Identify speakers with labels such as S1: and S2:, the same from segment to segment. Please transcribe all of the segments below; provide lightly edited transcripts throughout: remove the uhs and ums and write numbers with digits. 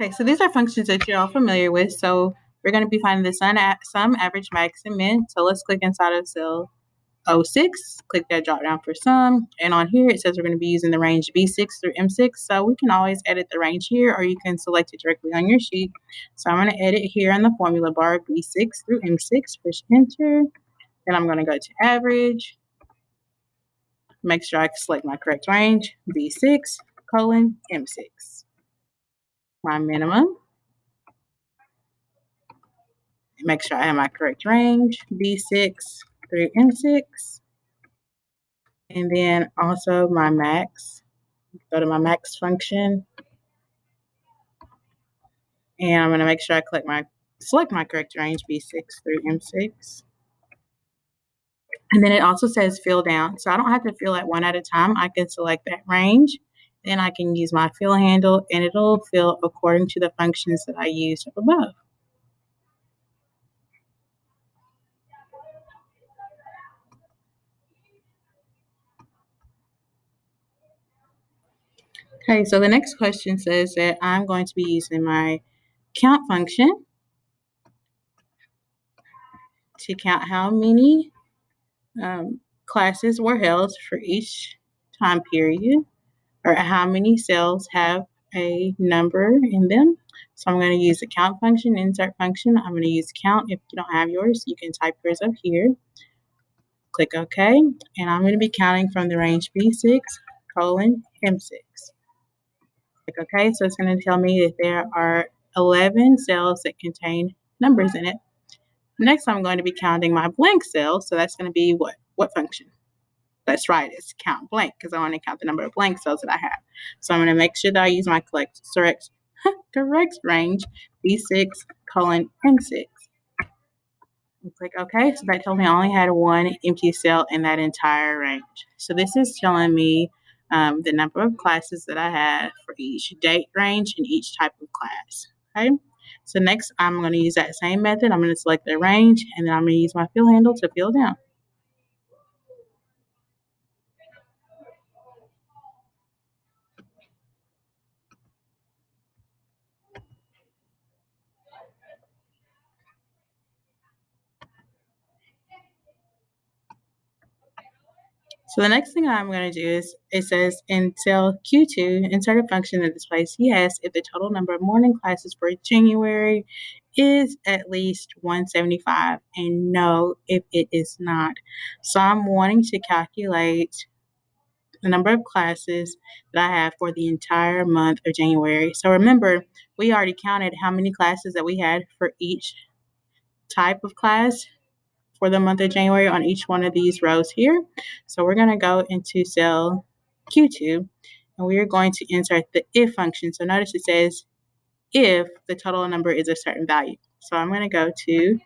S1: Okay, so these are functions that you're all familiar with. So we're going to be finding the sum, average, max, and min. So let's click inside of cell 06, click that drop down for sum. And on here, it says we're going to be using the range B6 through M6. So we can always edit the range here, or you can select it directly on your sheet. So I'm going to edit here in the formula bar, B6 through M6, push enter. Then I'm going to go to average. Make sure I select my correct range, B6, colon, M6. My minimum. Make sure I have my correct range, B6 through M6. And then also my max. Go to my max function. And I'm going to make sure I select my correct range, B6 through M6. And then it also says fill down. So I don't have to fill at one at a time. I can select that range. Then I can use my fill handle, and it'll fill according to the functions that I used up above. Okay, so the next question says that I'm going to be using my count function to count how many classes were held for each time period, or how many cells have a number in them. So I'm going to use the count function, insert function. I'm going to use count. If you don't have yours, you can type yours up here. Click OK, and I'm going to be counting from the range B6, colon, M6. Click OK, so it's going to tell me that there are 11 cells that contain numbers in it. Next, I'm going to be counting my blank cells, so that's going to be what? What function? That's right, it's count blank, because I want to count the number of blank cells that I have. So I'm going to make sure that I use my correct range, B6, colon, M6. And click OK. So that tells me I only had one empty cell in that entire range. So this is telling me the number of classes that I have for each date range and each type of class. Okay. So next, I'm going to use that same method. I'm going to select the range, and then I'm going to use my fill handle to fill down. So the next thing I'm going to do is, it says in cell Q2, insert a function that displays yes if the total number of morning classes for January is at least 175, and no if it is not. So I'm wanting to calculate the number of classes that I have for the entire month of January. So remember, we already counted how many classes that we had for each type of class for the month of January on each one of these rows here. So we're going to go into cell Q2, and we are going to insert the if function. So notice it says if the total number is a certain value. So I'm going to go to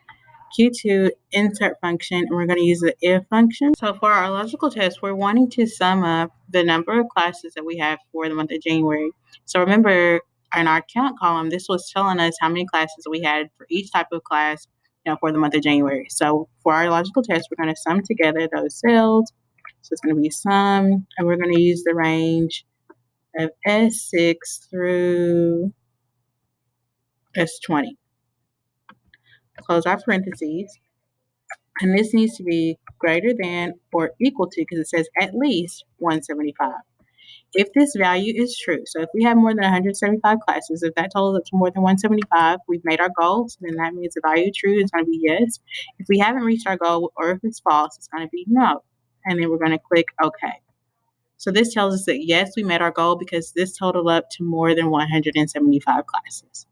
S1: Q2 insert function, and we're going to use the if function. So for our logical test, we're wanting to sum up the number of classes that we have for the month of January. So remember, in our count column, this was telling us how many classes we had for each type of class for the month of January. So for our logical test, we're going to sum together those cells. So it's going to be sum, and we're going to use the range of S6 through S20. Close our parentheses. And this needs to be greater than or equal to, because it says at least 175. If this value is true, so if we have more than 175 classes, if that totals up to more than 175, we've made our goal. So then that means the value true is going to be yes. If we haven't reached our goal, or if it's false, it's going to be no. And then we're going to click OK. So this tells us that yes, we met our goal because this totaled up to more than 175 classes.